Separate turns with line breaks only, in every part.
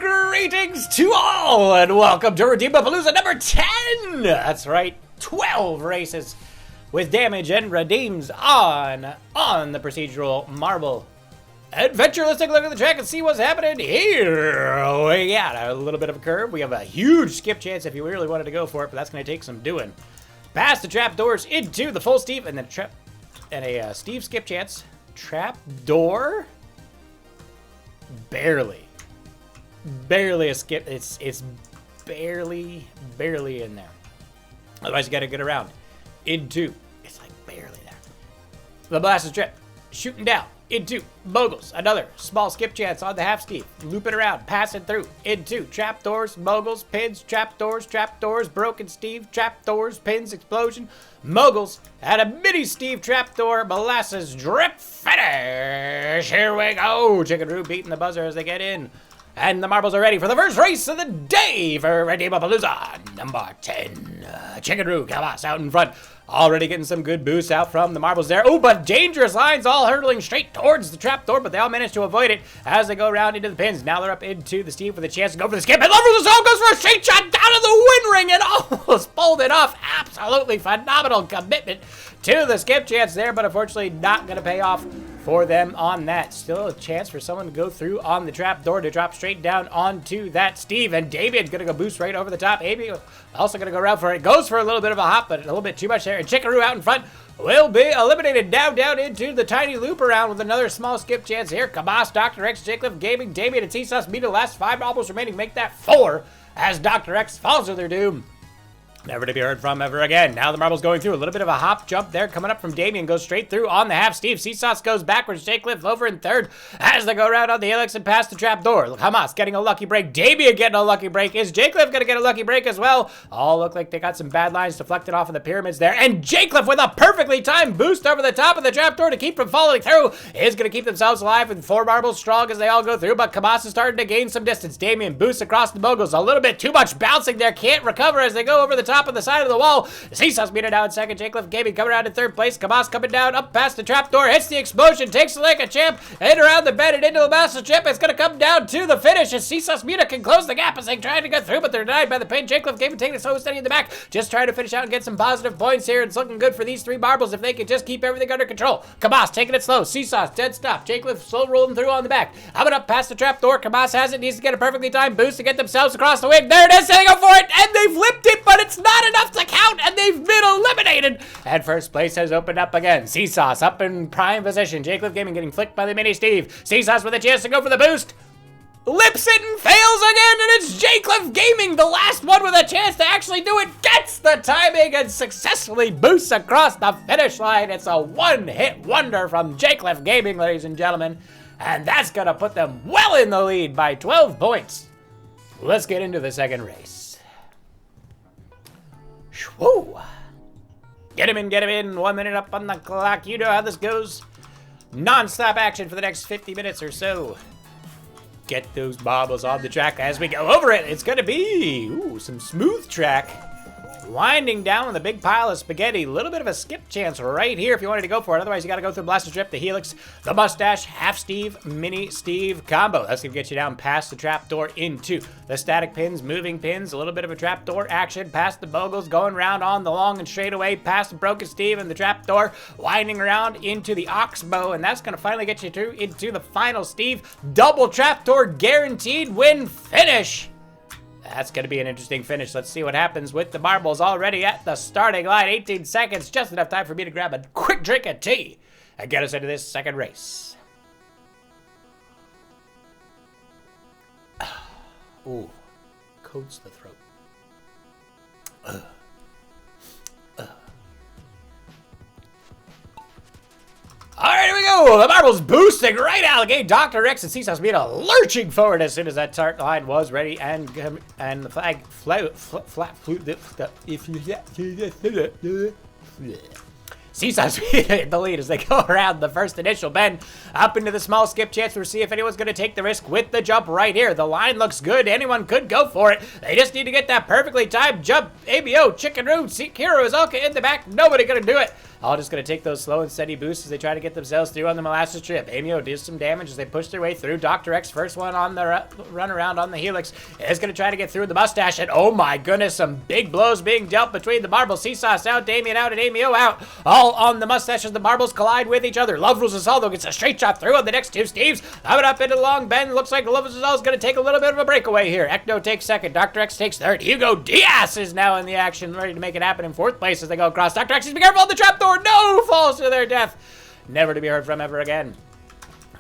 Greetings to all, and welcome to Redeemapalooza number 10! That's right, 12 races with damage and redeems on the procedural marble adventure. Let's take a look at the track and see what's happening here. We got a little bit of a curve. We have a huge skip chance if you really wanted to go for it, but that's going to take some doing. Past the trapdoors into the full Steve, and then a Steve skip chance. Trapdoor? Barely a skip. It's barely in there. Otherwise, you got to get around into. It's like barely there. The blasted trip, shooting down into moguls. Another small skip chance on the half Steve. Looping around, passing through into trapdoors, moguls, pins, trapdoors, broken Steve, trapdoors, pins, explosion, moguls, and a mini Steve trapdoor, molasses drip finish. Here we go. Chicken Roo beating the buzzer as they get in. And the marbles are ready for the first race of the day for Redeemapalooza number 10. Chicken Roo, Cabas out in front. Already getting some good boosts out from the marbles there. Oh, but dangerous lines all hurtling straight towards the trapdoor, but they all manage to avoid it as they go around into the pins. Now they're up into the Steve with a chance to go for the skip. And over the zone goes for a straight shot down to the win ring and almost pulled it off. Absolutely phenomenal commitment to the skip chance there, but unfortunately not going to pay off for them on that. Still a chance for someone to go through on the trapdoor to drop straight down onto that Steve. And Damien's going to go boost right over the top. Amy also going to go around for it. Goes for a little bit of a hop, but a little bit too much there. And Chicken Roo out in front will be eliminated down into the tiny loop around with another small skip chance here. Cabas, Dr. X, Jacliffe Gaming, Damien, and T-Sus meet the last 5 marbles remaining. Make that 4 as Dr. X falls to their doom. Never to be heard from ever again. Now the marble's going through. A little bit of a hop jump there coming up from Damien. Goes straight through on the half Steve. Seasauce goes backwards. Jacliffe over in third as they go around on the helix and past the trapdoor. Hamas getting a lucky break. Damien getting a lucky break. Is Jacliffe going to get a lucky break as well? All look like they got some bad lines deflected off of the pyramids there. And Jacliffe with a perfectly timed boost over the top of the trapdoor to keep from falling through is going to keep themselves alive with 4 marbles strong as they all go through. But Hamas is starting to gain some distance. Damien boosts across the moguls. A little bit too much bouncing there. Can't recover as they go over the top of the side of the wall. Seasauce beat it down in second. Jacliffe Gaming coming around in third place. Cabas coming down up past the trapdoor. Hits the explosion. Takes it like a champ. And around the bend and into the master chip. It's going to come down to the finish as Seasauce Muta can close the gap as they try to get through, but they're denied by the pin. Jacliffe Gaming taking it so steady in the back. Just trying to finish out and get some positive points here. It's looking good for these 3 marbles if they can just keep everything under control. Cabas taking it slow. Seasauce dead stop. Jacliffe slow rolling through on the back. Coming up past the trapdoor. Cabas has it. Needs to get a perfectly timed boost to get themselves across the wing. There it is. They go for it. And they've flipped it, but it's not enough to count. And they've been eliminated. And first place has opened up again. Seasauce up in prime position. Jacliffe Gaming getting flicked by the mini Steve. Seasauce with a chance to go for the boost. Lips it and fails again, and it's Jacliffe Gaming, the last one with a chance to actually do it, gets the timing and successfully boosts across the finish line. It's a one-hit wonder from Jacliffe Gaming, ladies and gentlemen, and that's going to put them well in the lead by 12 points. Let's get into the second race. Whoa. Get him in, 1 minute up on the clock. You know how this goes. Non-stop action for the next 50 minutes or so. Get those marbles on the track as we go over it. It's going to be some smooth track. Winding down with a big pile of spaghetti. A little bit of a skip chance right here if you wanted to go for it. Otherwise, you got to go through Blaster Strip, the Helix, the Mustache, Half Steve, Mini Steve combo. That's going to get you down past the trapdoor into the static pins, moving pins, a little bit of a trapdoor action, past the moguls, going around on the long and straight away, past the broken Steve and the trapdoor, winding around into the oxbow, and that's going to finally get you through into the final Steve. Double trapdoor guaranteed win finish. That's going to be an interesting finish. Let's see what happens with the marbles already at the starting line. 18 seconds, just enough time for me to grab a quick drink of tea and get us into this second race. Ooh, coats the throat. All right, here we go. The marbles boosting right out of the gate. Dr. X and Seasauce Muta lurching forward as soon as that start line was ready, and the flag flew. Seasauce in the lead as they go around the first initial bend up into the small skip chance. We'll see if anyone's going to take the risk with the jump right here. The line looks good. Anyone could go for it. They just need to get that perfectly timed jump. ABO, Chicken Roo, Kiro is okay in the back. Nobody going to do it. all just going to take those slow and steady boosts as they try to get themselves through on the molasses trip. Amio does some damage as they push their way through. Dr. X, first one on the run around on the Helix, is going to try to get through the mustache, and oh my goodness, some big blows being dealt between the marbles. Seesaws out, Damien out, and Amio out, all on the mustache as the marbles collide with each other. Love Rosaldo gets a straight shot through on the next two Steves. Coming up into the long bend, looks like Love Rosaldo is going to take a little bit of a breakaway here. Ecto takes second, Dr. X takes third. Hugo Diaz is now in the action, ready to make it happen in fourth place as they go across. Dr. X, be careful on the trapdoor. No! Falls to their death. Never to be heard from ever again.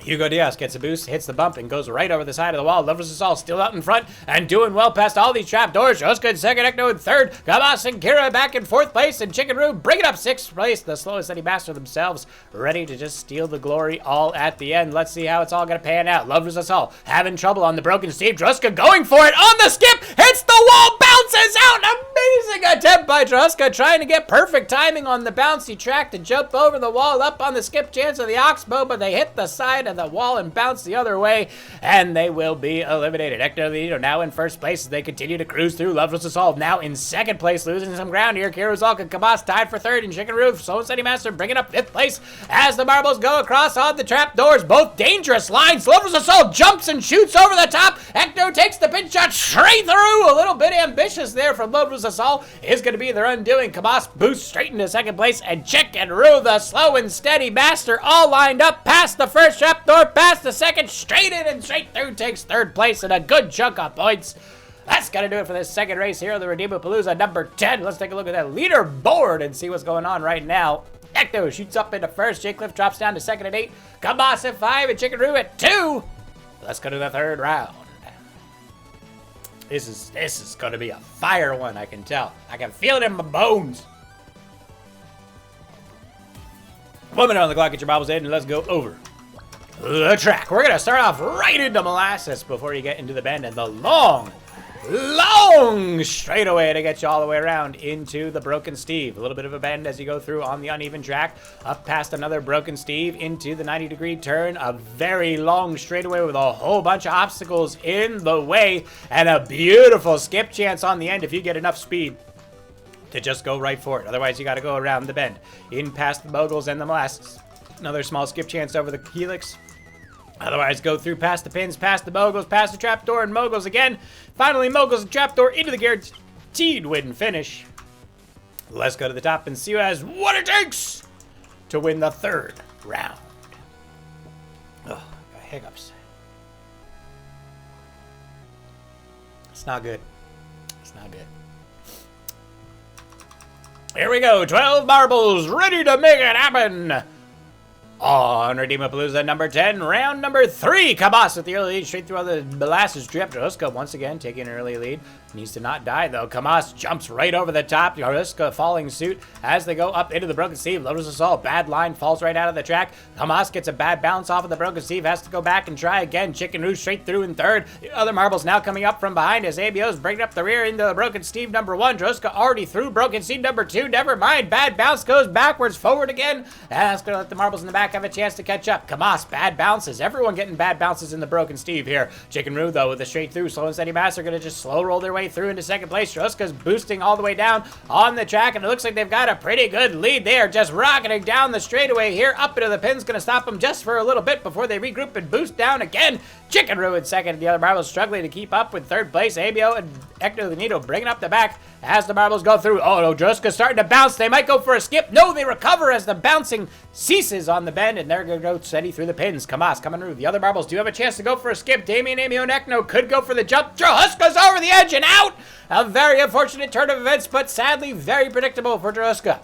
Hugo Diaz gets a boost, hits the bump, and goes right over the side of the wall. Love vs. All still out in front and doing well past all these trapdoors. Joska in second, Ecto in third. Gabas and Kira back in fourth place, and Chicken Roo bringing up sixth place. The slowest steady master themselves, ready to just steal the glory all at the end. Let's see how it's all going to pan out. Love vs. All having trouble on the broken Steve. Druska going for it on the skip, hits the wall, bounces out. Amazing attempt by Druska, trying to get perfect timing on the bouncy track to jump over the wall up on the skip chance of the Oxbow, but they hit the side of the wall and bounce the other way, and they will be eliminated. Ecto now in first place as they continue to cruise through. Love vs. All now in second place, losing some ground here. Kirozalk and Kabas tied for third, and Chicken Roof, Soul City Master bringing up fifth place as the marbles go across on the trap doors. Both dangerous lines. Love vs. All jumps and shoots over the top. Ecto takes the pinch shot straight through. A little bit ambitious there from Love vs. All is going to be their undoing. Kabas boosts straight into second place, and Chicken Roo, the slow and steady master, all lined up past the first trap door, past the second, straight in and straight through, takes third place and a good chunk of points. That's going to do it for this second race here on the Redeemapalooza number 10. Let's take a look at that leaderboard and see what's going on right now. Ecto shoots up into first. Jay Cliff drops down to second at 8. Kabas at 5 and Chicken Roo at 2. Let's go to the third round. This is going to be a fire one, I can tell. I can feel it in my bones. 1 minute on the clock, get your Bibles in, and let's go over the track. We're going to start off right into molasses before you get into the bend, and the long straightaway to get you all the way around into the Broken Steve. A little bit of a bend as you go through on the uneven track, up past another Broken Steve into the 90-degree turn. A very long straightaway with a whole bunch of obstacles in the way, and a beautiful skip chance on the end if you get enough speed to just go right for it. Otherwise, you got to go around the bend, in past the moguls and the molasses. Another small skip chance over the helix. Otherwise, go through past the pins, past the moguls, past the trapdoor, and moguls again. Finally, moguls and trapdoor into the guaranteed win finish. Let's go to the top and see who has what it takes to win the third round. Oh, got hiccups. It's not good. It's not good. Here we go. 12 marbles ready to make it happen. On Redeemapalooza number 10, round number 3. Kabas with the early lead straight through all the molasses drip. Joska once again taking an early lead. Needs to not die though. Kabas jumps right over the top. Joska following suit as they go up into the Broken Steve. Loves us all. Bad line falls right out of the track. Kabas gets a bad bounce off of the Broken Steve. Has to go back and try again. Chicken Roo straight through in third. The other marbles now coming up from behind as ABO's bringing up the rear into the Broken Steve number 1. Joska already through Broken Steve number 2. Never mind. Bad bounce goes backwards, forward again. And that's going to let the marbles in the back have a chance to catch up. Kabas, bad bounces. Everyone getting bad bounces in the Broken Steve here. Chicken Roo, though, with a straight through. Slow and steady master going to just slow roll their way through into second place. Joska's boosting all the way down on the track, and it looks like they've got a pretty good lead there. Just rocketing down the straightaway here. Up into the pins. Going to stop them just for a little bit before they regroup and boost down again. Chicken Roo in second. The other marbles struggling to keep up with third place. ABO and Ecto the Needle bringing up the back as the marbles go through. Oh no, Joska's starting to bounce. They might go for a skip. No, they recover as the bouncing ceases on the bend, and they're going to go steady through the pins. Kabas coming through. The other marbles do have a chance to go for a skip. Damien, Amio, and Ecno could go for the jump. Druska's over the edge and out. A very unfortunate turn of events, but sadly very predictable for Druska.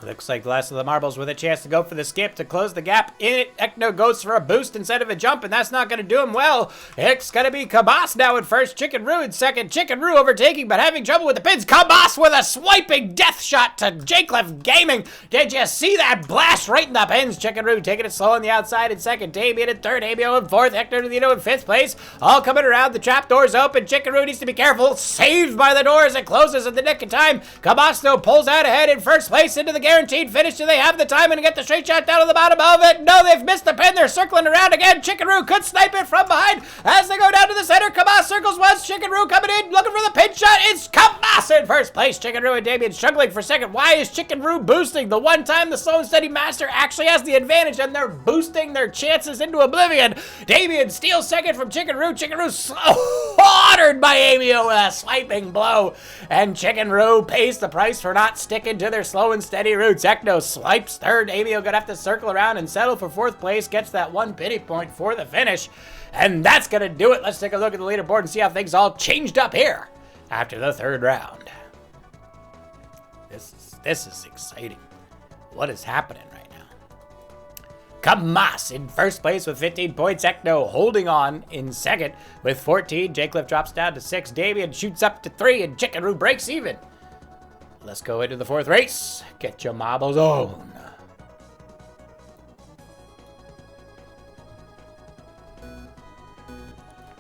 Looks like the last of the marbles with a chance to go for the skip to close the gap in it. Ecno goes for a boost instead of a jump, and that's not going to do him well. It's going to be Kabas now in first. Chicken Roo in second. Chicken Roo overtaking, but having trouble with the pins. Kabas with a swiping death shot to Jcliff Gaming. Did you see that blast right in the pins? Chicken Roo taking it slow on the outside in second. Damien in third. ABO in fourth. Hector Nino in fifth place. All coming around. The trap doors open. Chicken Roo needs to be careful. Saved by the door as it closes at the nick of time. Kabas though pulls out ahead in first place into the guaranteed finish? Do they have the time and get the straight shot down to the bottom of it? No, they've missed the pin. They're circling around again. Chicken Roo could snipe it from behind as they go down to the center. Kamas circles once. Chicken Roo coming in, looking for the pin shot. It's Kamas in first place. Chicken Roo and Damien struggling for second. Why is Chicken Roo boosting? The one time the slow and steady master actually has the advantage, and they're boosting their chances into oblivion. Damien steals second from Chicken Roo. Chicken Roo slaughtered by Amio with a swiping blow. And Chicken Roo pays the price for not sticking to their slow and steady roots. Ecno swipes third. Amio gonna have to circle around and settle for fourth place. Gets that one pity point for the finish. And that's gonna do it. Let's take a look at the leaderboard and see how things all changed up here after the third round. This is exciting. What is happening right now? Kamas in first place with 15 points. Ecno holding on in second with 14. Jaycliff drops down to 6. Damien shoots up to 3, and Chicken Roo breaks even. Let's go into the fourth race. Get your marbles on.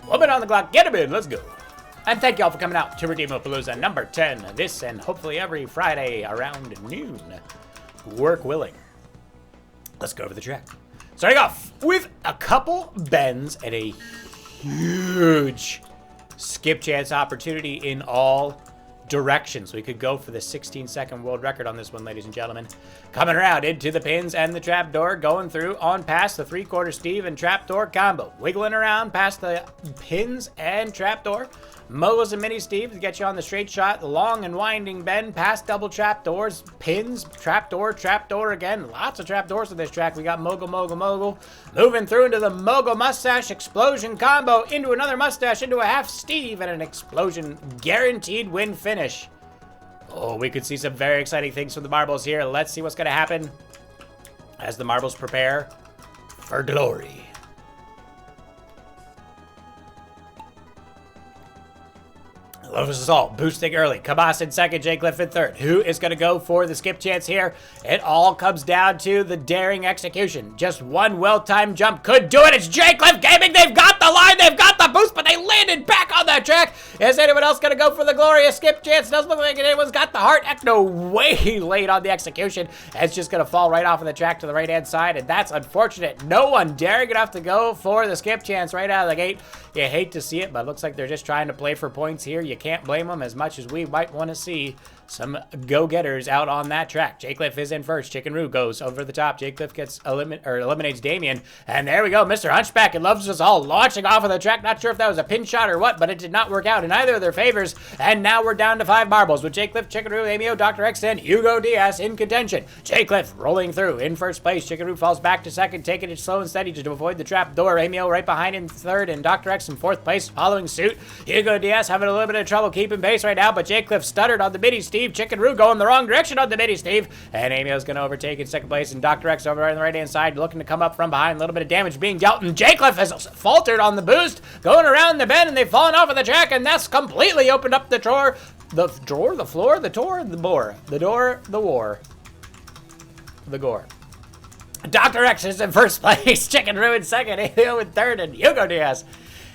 Woman on the clock, get him in, let's go. And thank y'all for coming out to Redeemapalooza number 10. This and hopefully every Friday around noon. Work willing. Let's go over the track. Starting off with a couple bends and a huge skip chance opportunity in all directions. We could go for the 16-second world record on this one, ladies and gentlemen. Coming around into the pins and the trapdoor, going through on past the three-quarter Steve and trapdoor combo. Wiggling around past the pins and trapdoor. Moguls and mini Steve to get you on the straight shot. Long and winding bend past double trapdoors. Pins, trapdoor, trapdoor again. Lots of trapdoors on this track. We got mogul, mogul, mogul. Moving through into the mogul mustache explosion combo. Into another mustache, into a half Steve, and an explosion guaranteed win finish. Oh, we could see some very exciting things from the marbles here. Let's see what's going to happen as the marbles prepare for glory. Lotus is all boosting early. Kamas in second, Jaycliff in third. Who is going to go for the skip chance here? It all comes down to the daring execution. Just one well-timed jump could do it. It's Jaycliff Gaming. They've got the line. They've got the boost, but they landed back on that track. Is anyone else going to go for the glorious skip chance? Doesn't look like anyone's got the heart. Ecno way late on the execution. It's just going to fall right off of the track to the right-hand side, and that's unfortunate. No one daring enough to go for the skip chance right out of the gate. You hate to see it, but it looks like they're just trying to play for points here. You can't blame them as much as we might want to see some go-getters out on that track. Jaycliff is in first. Chicken Roo goes over the top. Jaycliff gets eliminates Damien. And there we go. Mr. Hunchback and Loves Us All launching off of the track. Not sure if that was a pin shot or what, but it did not work out in either of their favors. And now we're down to 5 marbles with Jaycliff, Chicken Roo, Amio, Dr. X, and Hugo Diaz in contention. Jaycliff rolling through in first place. Chicken Roo falls back to second, taking it slow and steady to avoid the trap door. Amio right behind in third, and Dr. X in fourth place following suit. Hugo Diaz having a little bit of trouble keeping pace right now, but Jaycliff stuttered on the midi Steve. Chicken Roo going the wrong direction on the midi Steve, and Amio's going to overtake in second place, and Dr. X over on the right-hand side looking to come up from behind. A little bit of damage being dealt, and Jaycliff has faltered on the boost, going around the bend, and they've fallen off of the track, and that's completely opened up the door. The drawer, the floor, the door, the bore, the door, the war, the gore. Dr. X is in first place, Chicken Roo in second, Amio in third, and Hugo Diaz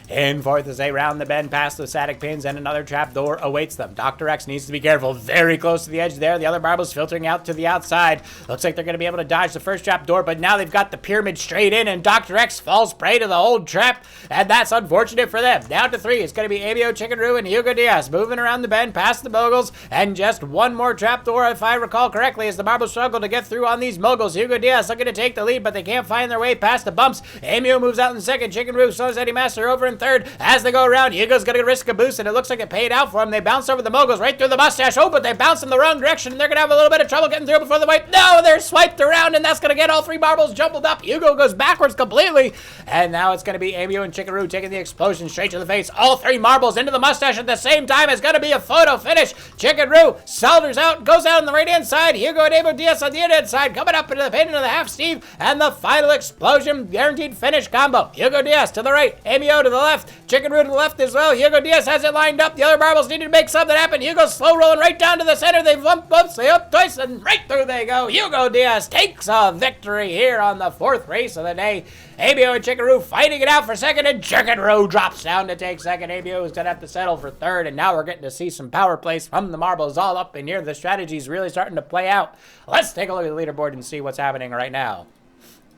in fourth as they round the bend past the static pins, and another trap door awaits them. Dr. X needs to be careful. Very close to the edge there. The other marbles filtering out to the outside. Looks like they're going to be able to dodge the first trap door, but now they've got the pyramid straight in, and Dr. X falls prey to the old trap, and that's unfortunate for them. Down to 3. It's going to be Amio, Chicken Roo, and Hugo Diaz moving around the bend past the moguls, and just one more trap door, if I recall correctly, as the marbles struggle to get through on these moguls. Hugo Diaz looking to take the lead, but they can't find their way past the bumps. Amio moves out in second. Chicken Roo, Slow Steady Master over in third. As they go around, Hugo's going to risk a boost, and it looks like it paid out for him. They bounce over the moguls right through the mustache. Oh, but they bounce in the wrong direction, and they're going to have a little bit of trouble getting through before the wipe. No, they're swiped around, and that's going to get all 3 marbles jumbled up. Hugo goes backwards completely, and now it's going to be Amio and Chicken Roo taking the explosion straight to the face. All 3 marbles into the mustache at the same time. It's going to be a photo finish. Chicken Roo solders out, goes out on the right-hand side. Hugo and Amio Diaz on the in-hand side, coming up into the pin into the half Steve, and the final explosion guaranteed finish combo. Hugo Diaz to the right, Amio to the left. Chicken Roo to the left as well. Hugo Diaz has it lined up. The other marbles needed to make something happen. Hugo's slow rolling right down to the center. They bump, they up twice, and right through they go. Hugo Diaz takes a victory here on the 4th race of the day. ABO and Chicken Roo fighting it out for second, and Chicken Roo drops down to take second. ABO is going to have to settle for third, and now we're getting to see some power plays from the marbles all up in here. The strategy's really starting to play out. Let's take a look at the leaderboard and see what's happening right now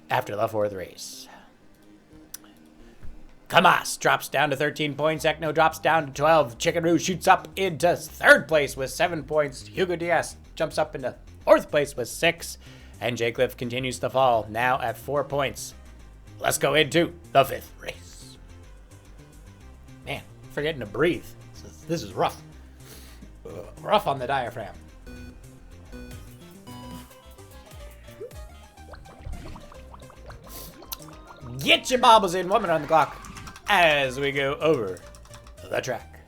after the 4th race. Kamas drops down to 13 points. Ekno drops down to 12. Chicken Roo shoots up into 3rd place with 7 points. Hugo Diaz jumps up into 4th place with 6. And J Cliff continues to fall, now at 4 points. Let's go into the 5th race. Man, forgetting to breathe. This is rough. Rough on the diaphragm. Get your bobbles in, 1 minute on the clock as we go over the track.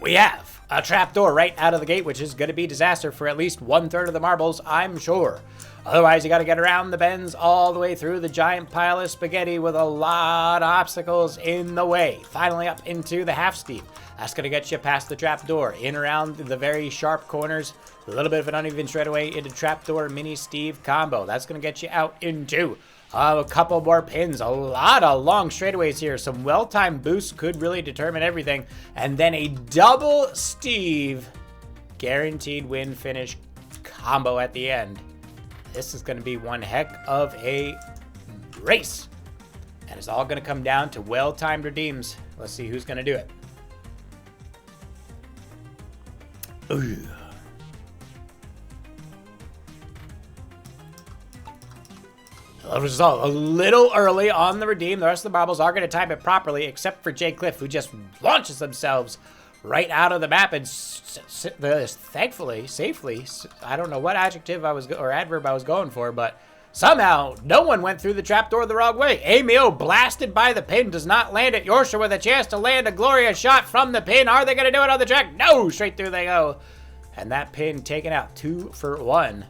We have a trapdoor right out of the gate, which is going to be disaster for at least 1/3 of the marbles, I'm sure. Otherwise, you got to get around the bends all the way through the giant pile of spaghetti with a lot of obstacles in the way. Finally up into the half steep. That's going to get you past the trapdoor, in around the very sharp corners, a little bit of an uneven straightaway into trapdoor mini Steve combo. That's going to get you out into a couple more pins. A lot of long straightaways here. Some well-timed boosts could really determine everything. And then a double Steve guaranteed win finish combo at the end. This is going to be one heck of a race. And it's all going to come down to well-timed redeems. Let's see who's going to do it. Ooh. The result a little early on the redeem. The rest of the marbles are going to time it properly, except for J Cliff, who just launches themselves right out of the map and thankfully, safely, I don't know what adjective or adverb I was going for, but somehow no one went through the trapdoor the wrong way. Emil, blasted by the pin, does not land it. Yorsha with a chance to land a glorious shot from the pin. Are they going to do it on the track? No, straight through they go. And that pin taken out, 2 for 1.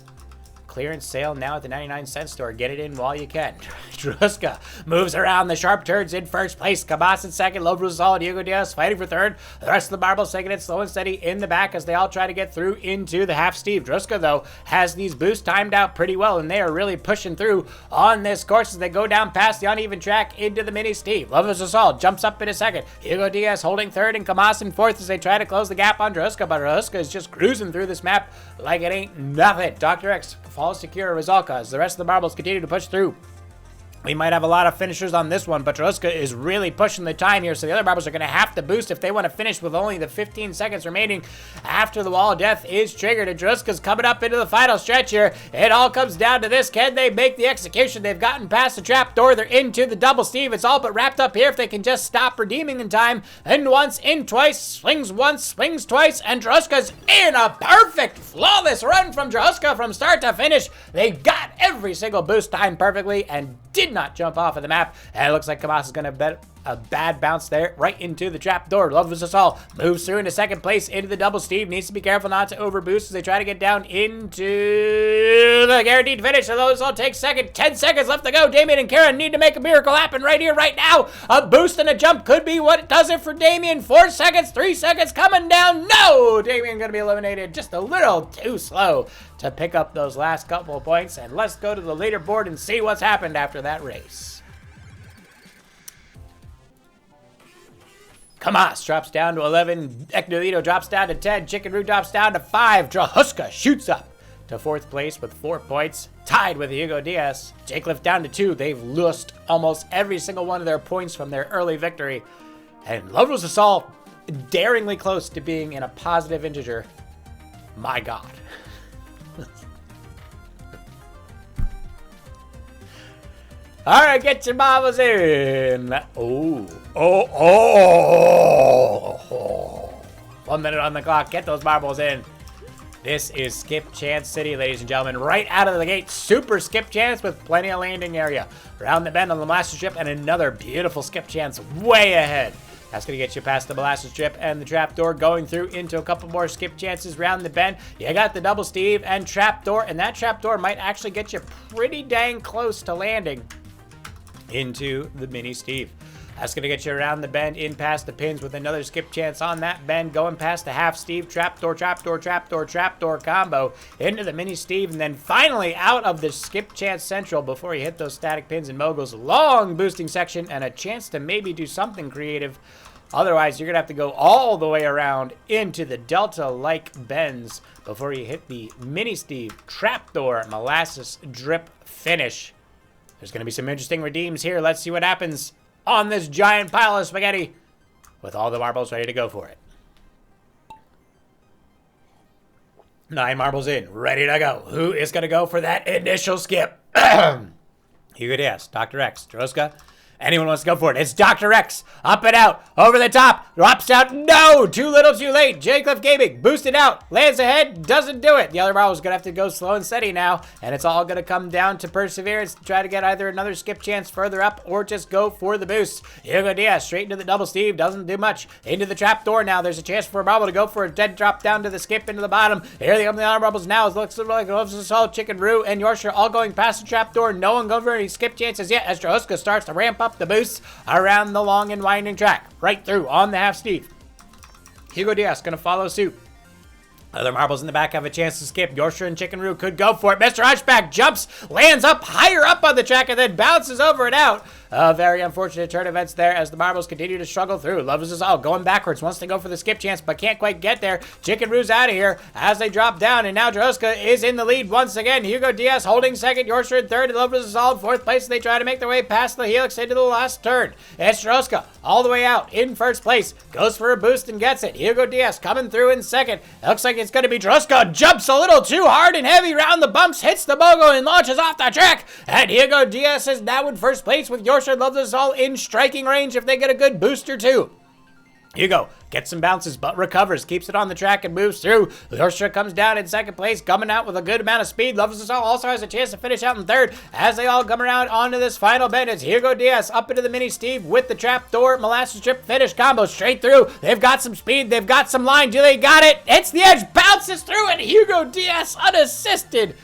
Clearance sale now at the 99-cent store. Get it in while you can. Druska moves around the sharp turns in 1st place. Cabas in 2nd. Low Bruce solid. Hugo Diaz fighting for 3rd. The rest of the marbles taking it slow and steady in the back as they all try to get through into the half Steve. Druska, though, has these boosts timed out pretty well, and they are really pushing through on this course as they go down past the uneven track into the mini Steve. Lovers Assault jumps up in a 2nd. Hugo Diaz holding 3rd and Cabas in 4th as they try to close the gap on Druska, but Druska is just cruising through this map like it ain't nothing. Dr. X falls secure as Rizalka as the rest of the marbles continue to push through. We might have a lot of finishers on this one, but Troska is really pushing the time here, so the other marbles are going to have to boost if they want to finish with only the 15 seconds remaining after the wall of death is triggered. And Troska's coming up into the final stretch here. It all comes down to this. Can they make the execution? They've gotten past the trap door. They're into the double Steve. It's all but wrapped up here if they can just stop redeeming in time. In once, in twice, swings once, swings twice, and Troska's in a perfect, flawless run from Troska from start to finish. They got every single boost timed perfectly and did not jump off of the map. And it looks like Kamas is going to bet a bad bounce there right into the trap door. Loves us all. Moves through into 2nd place into the double Steve. Needs to be careful not to overboost as they try to get down into the guaranteed finish. So those all take 2nd. 10 seconds left to go. Damien and Karen need to make a miracle happen right here, right now. A boost and a jump could be what does it for Damien. 4 seconds, 3 seconds coming down. No! Damien going to be eliminated just a little too slow to pick up those last couple of points. And let's go to the leaderboard and see what's happened after that race. Kamas drops down to 11. Eknolito drops down to 10. Chicken Roo drops down to 5. Drahuska shoots up to 4th place with 4 points. Tied with Hugo Diaz. J Cliff down to 2. They've lost almost every single one of their points from their early victory. And Lovers Assault daringly close to being in a positive integer. My God. All right, get your marbles in. Oh. 1 minute on the clock. Get those marbles in. This is Skip Chance City, ladies and gentlemen. Right out of the gate, super Skip Chance with plenty of landing area. Around the bend on the molasses strip and another beautiful Skip Chance way ahead. That's going to get you past the molasses strip and the trapdoor, going through into a couple more skip chances around the bend. You got the double Steve and trapdoor, and that trapdoor might actually get you pretty dang close to landing. into the Mini Steve. That's going to get you around the bend, in past the pins with another skip chance on that bend, going past the half Steve, trapdoor, trapdoor, trapdoor, trapdoor combo into the Mini Steve, and then finally out of the skip chance central before you hit those static pins and moguls. Long boosting section and a chance to maybe do something creative. Otherwise, you're going to have to go all the way around into the Delta-like bends before you hit the Mini Steve trapdoor molasses drip finish. There's going to be some interesting redeems here. Let's see what happens on this giant pile of spaghetti with all the marbles ready to go for it. 9 marbles in, ready to go. Who is going to go for that initial skip? Hugo Diaz, Dr. X, Droska. Anyone wants to go for it. It's Dr. X. Up and out. Over the top. Drops out. No! Too little, too late. J-Cliff Gaming. Boosted out. Lands ahead. Doesn't do it. The other marble is going to have to go slow and steady now. And it's all going to come down to perseverance to try to get either another skip chance further up or just go for the boost. Hugo Diaz straight into the double Steve. Doesn't do much. Into the trap door now. There's a chance for a marble to go for a dead drop down to the skip into the bottom. Here they come, the other marbles now. It looks like Loves All, Chicken Roo, and Yorkshire all going past the trap door. No one going for any skip chances yet as Droska starts to ramp up the boost around the long and winding track. Right through on the half Steve. Hugo Diaz going to follow suit. Other marbles in the back have a chance to skip. Yorkshire and Chicken Roo could go for it. Mr. Hunchback jumps, lands up higher up on the track, and then bounces over and out. Very unfortunate turn events there as the marbles continue to struggle through. Loves Us All going backwards. Wants to go for the skip chance, but can't quite get there. Chicken Roo's out of here as they drop down, and now Droska is in the lead once again. Hugo Diaz holding second. Yorkshire in third. Loves Us All in fourth place. They try to make their way past the helix into the last turn. It's Droska all the way out in first place. Goes for a boost and gets it. Hugo Diaz coming through in second. It looks like it's going to be Droska. Jumps a little too hard and heavy round the bumps. Hits the mogul and launches off the track. And Hugo Diaz is now in first place with Yorkshire Loves Us All in striking range if they get a good booster too. Hugo gets some bounces but recovers, keeps it on the track and moves through. Yorkshire comes down in second place, coming out with a good amount of speed. Loves Us All also has a chance to finish out in third as they all come around onto this final bend. It's Hugo Diaz up into the Mini Steve with the trapdoor molasses drip finish combo straight through. They've got some speed, they've got some line. Do they got it? It's the edge, bounces through, and Hugo Diaz unassisted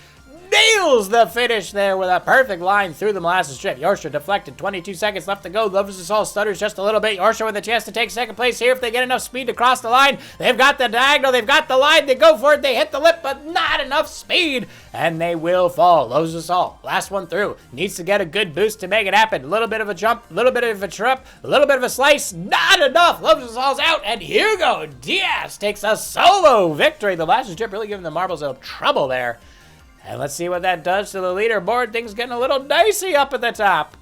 nails the finish there with a perfect line through the molasses strip. Yorkshire deflected, 22 seconds left to go. Loves Us All stutters just a little bit. Yorkshire with a chance to take second place here if they get enough speed to cross the line. They've got the diagonal, they've got the line, they go for it, they hit the lip, but not enough speed, and they will fall. Loves Us All, last one through, needs to get a good boost to make it happen. A little bit of a jump, a little bit of a trip, a little bit of a slice, not enough. Loves Us All's out, and Hugo Diaz takes a solo victory. The molasses strip really giving the marbles a trouble there. And let's see what that does to the leaderboard. Things getting a little dicey up at the top.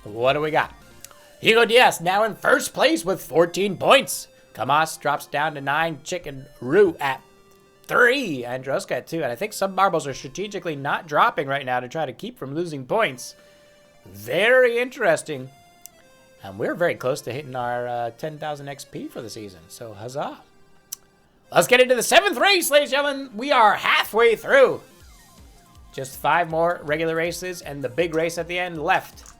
What do we got? Hugo Diaz now in first place with 14 points. Kamas drops down to 9. Chicken Roo at 3. And Droska at 2. And I think some marbles are strategically not dropping right now to try to keep from losing points. Very interesting. And we're very close to hitting our 10,000 XP for the season. So huzzah. Let's get into the 7th race, ladies and gentlemen. We are halfway through. Just 5 more regular races and the big race at the end left.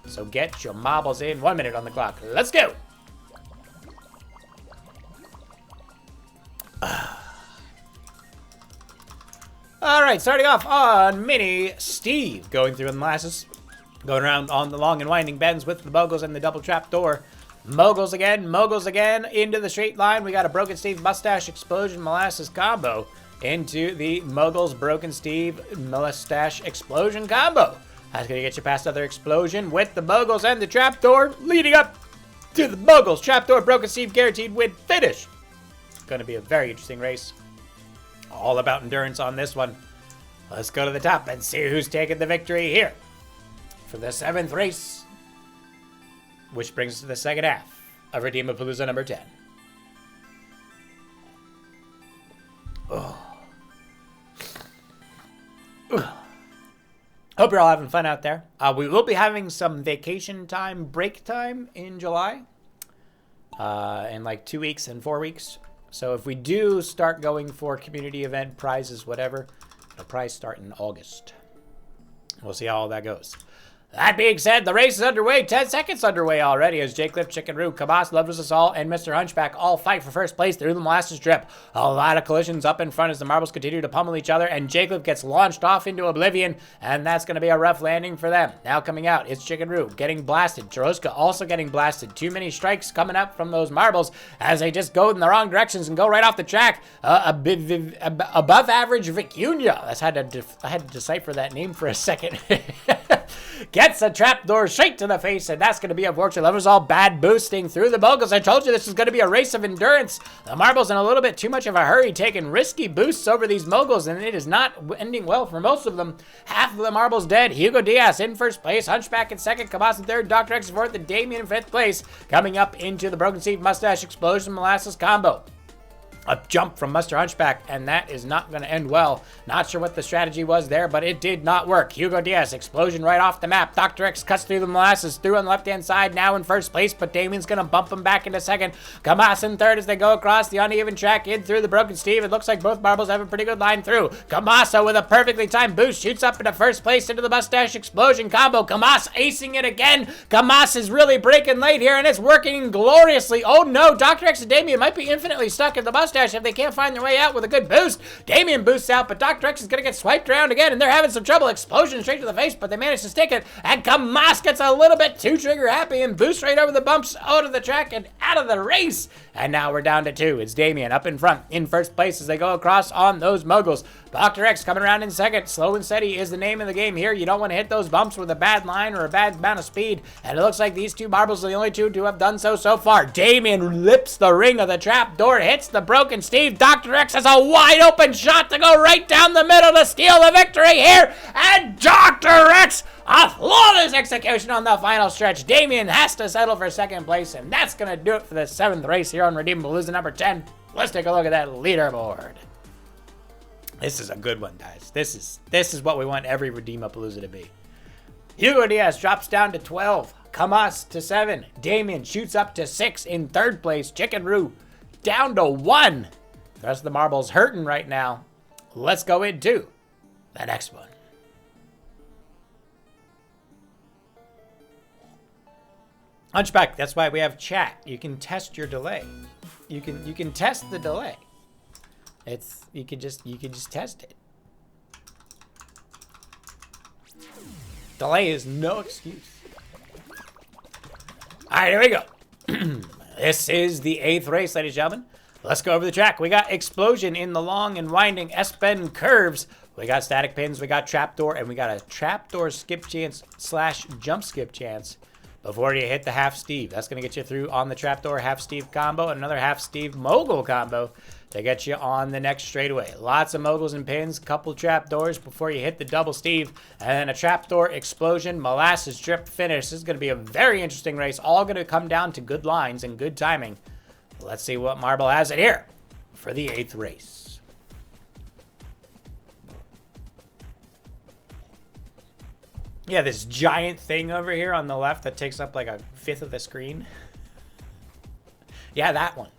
So get your marbles in. 1 minute on the clock. Let's go. All right, starting off on Mini Steve. Going through the molasses. Going around on the long and winding bends with the moguls and the double trap door. Moguls again into the straight line. We got a Broken Steve Mustache Explosion Molasses combo into the Moguls Broken Steve Mustache Explosion combo. That's going to get you past another explosion with the Moguls and the trapdoor leading up to the Moguls Trapdoor Broken Steve Guaranteed Win finish. It's going to be a very interesting race. All about endurance on this one. Let's go to the top and see who's taking the victory here for the 7th race. Which brings us to the second half of Redeemapalooza number 10. Oh. Hope you're all having fun out there. We will be having some vacation time, break time in July. In like 2 weeks and 4 weeks. So if we do start going for community event prizes, whatever, it'll probably start in August. We'll see how all that goes. That being said, the race is underway. 10 seconds underway already as Jake, Chicken Roo, Kabas, Lovers Us All, and Mr. Hunchback all fight for first place through the molasses drip. A lot of collisions up in front as the marbles continue to pummel each other, and Jake gets launched off into oblivion, and that's going to be a rough landing for them. Now coming out, it's Chicken Roo getting blasted. Choroska also getting blasted. Too many strikes coming up from those marbles as they just go in the wrong directions and go right off the track. Above average Vicuña. I had to decipher that name for a second. Gets a trapdoor straight to the face, and that's going to be unfortunate. Lovers All bad boosting through the moguls. I told you this is going to be a race of endurance. The marbles in a little bit too much of a hurry, taking risky boosts over these moguls, and it is not ending well for most of them. Half of the marbles dead. Hugo Diaz in first place, Hunchback in second, Cabas in third, Dr. X in fourth, and Damien in fifth place. Coming up into the Broken Steve Mustache Explosion Molasses combo. A jump from Mr. Hunchback, and that is not going to end well. Not sure what the strategy was there, but it did not work. Hugo Diaz, explosion right off the map. Dr. X cuts through the molasses, through on the left-hand side, now in first place, but Damien's going to bump him back into second. Kamas in third as they go across the uneven track in through the Broken Steve. It looks like both marbles have a pretty good line through. Kamasa with a perfectly timed boost shoots up into first place into the Mustache Explosion combo. Kamas acing it again. Kamas is really breaking late here, and it's working gloriously. Oh no, Dr. X and Damien might be infinitely stuck in the Mustache if they can't find their way out with a good boost. Damien boosts out, but Dr. X is going to get swiped around again, and they're having some trouble. Explosion straight to the face, but they manage to stick it, and Kamas gets a little bit too trigger happy and boosts right over the bumps out of the track and out of the race. And now we're down to two. It's Damien up in front, in first place as they go across on those moguls. Dr. X coming around in second. Slow and steady is the name of the game here. You don't want to hit those bumps with a bad line or a bad amount of speed, and it looks like these two marbles are the only two to have done so far. Damien lips the ring of the trap door, hits the Broken Steve. Dr. X has a wide open shot to go right down the middle to steal the victory here, and Dr. X, a flawless execution on the final stretch. Damien has to settle for second place, and that's going to do it for the 7th race here on Redeemapalooza number 10. Let's take a look at that leaderboard. This is a good one, guys. This is what we want every Redeemapalooza to be. Hugo Diaz drops down to 12. Kamas to 7. Damien shoots up to 6 in third place. Chicken Roo down to 1. The rest of the marbles hurting right now. Let's go into the next one. Hunchback, that's why we have chat. You can test your delay. You can test the delay. You can just test it. Delay is no excuse. All right, here we go. This is the 8th race, ladies and gentlemen. Let's go over the track. We got Explosion in the long and winding S-bend curves. We got static pins, we got trapdoor, and we got a trapdoor skip chance / jump skip chance before you hit the half Steve. That's going to get you through on the trapdoor half Steve combo and another half Steve mogul combo to get you on the next straightaway. Lots of moguls and pins, couple trapdoors before you hit the double Steve, and then a trapdoor explosion molasses drip finish. This is going to be a very interesting race, all going to come down to good lines and good timing. Let's see what marble has it here for the 8th race. Yeah, this giant thing over here on the left that takes up like a 1/5 of the screen. Yeah, that one.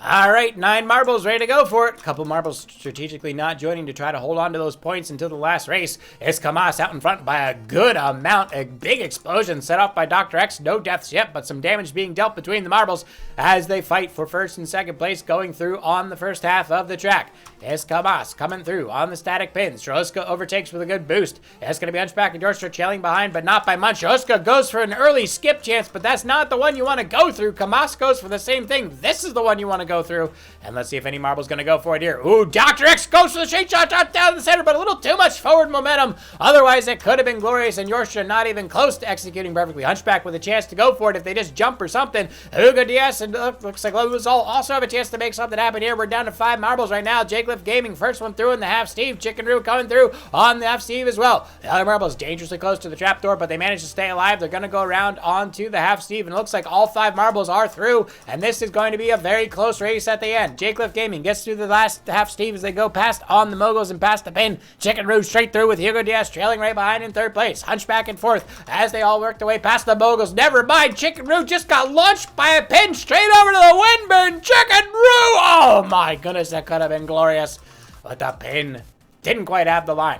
All right, 9 marbles ready to go for it. A couple marbles strategically not joining to try to hold on to those points until the last race. It's Kamas out in front by a good amount. A big explosion set off by Dr. X. No deaths yet, but some damage being dealt between the marbles as they fight for first and second place going through on the first half of the track. It's Kamas coming through on the static pins. Troska overtakes with a good boost. It's going to be Hunchback and Dorstra trailing behind, but not by much. Troska goes for an early skip chance, but that's not the one you want to go through. Kamas goes for the same thing. This is the one you want to go through. And let's see if any marble's going to go for it here. Ooh, Dr. X goes for the straight shot down the center, but a little too much forward momentum. Otherwise, it could have been glorious, and Yorstra not even close to executing perfectly. Hunchback with a chance to go for it if they just jump or something. Hugo Diaz and looks like Lovers All also have a chance to make something happen here. We're down to 5 marbles right now. Jake Gaming, first one through in the half Steve. Chicken Roo coming through on the half Steve as well. The other marble is dangerously close to the trapdoor, but they manage to stay alive. They're going to go around onto the half Steve, and it looks like all 5 marbles are through, and this is going to be a very close race. race at the end. Jaycliff Gaming gets through the last half Steve as they go past on the moguls and past the pin. Chicken Roo straight through with Hugo Diaz trailing right behind in third place. Hunchback in fourth as they all work their way past the moguls. Never mind, Chicken Roo just got launched by a pin straight over to the windburn. Chicken Roo! Oh my goodness, that could have been glorious. But the pin didn't quite have the line.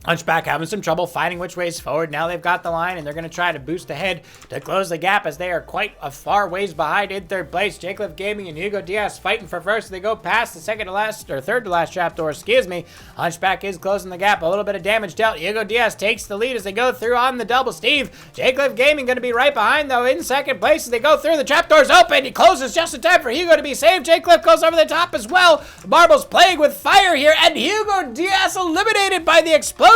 Hunchback having some trouble finding which ways forward. Now they've got the line, and they're going to try to boost ahead to close the gap as they are quite a far ways behind in third place. Jaycliff Gaming and Hugo Diaz fighting for first. They go past the third to last trapdoor, excuse me. Hunchback is closing the gap. A little bit of damage dealt. Hugo Diaz takes the lead as they go through on the double Steve. Jaycliff Gaming going to be right behind, though, in second place as they go through. The trapdoor's open. He closes just in time for Hugo to be saved. Jaycliff goes over the top as well. The Marbles playing with fire here, and Hugo Diaz eliminated by the explosion.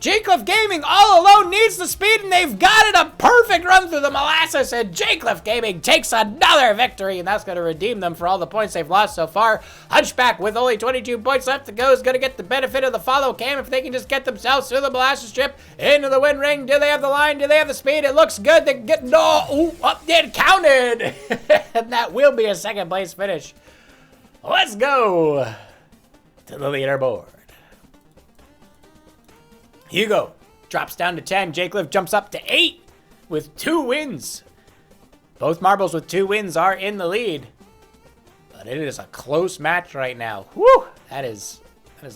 Jaycliff Gaming all alone needs the speed, and they've got it. A perfect run through the molasses, and Jaycliff Gaming takes another victory, and that's going to redeem them for all the points they've lost so far. Hunchback, with only 22 points left to go, is going to get the benefit of the follow cam if they can just get themselves through the molasses strip into the win ring. Do they have the line? Do they have the speed? It looks good. They get it counted, and that will be a second place finish. Let's go to the leaderboard. Hugo drops down to 10. Jaycliff jumps up to 8 with 2 wins. Both marbles with 2 wins are in the lead. But it is a close match right now. Whew! That is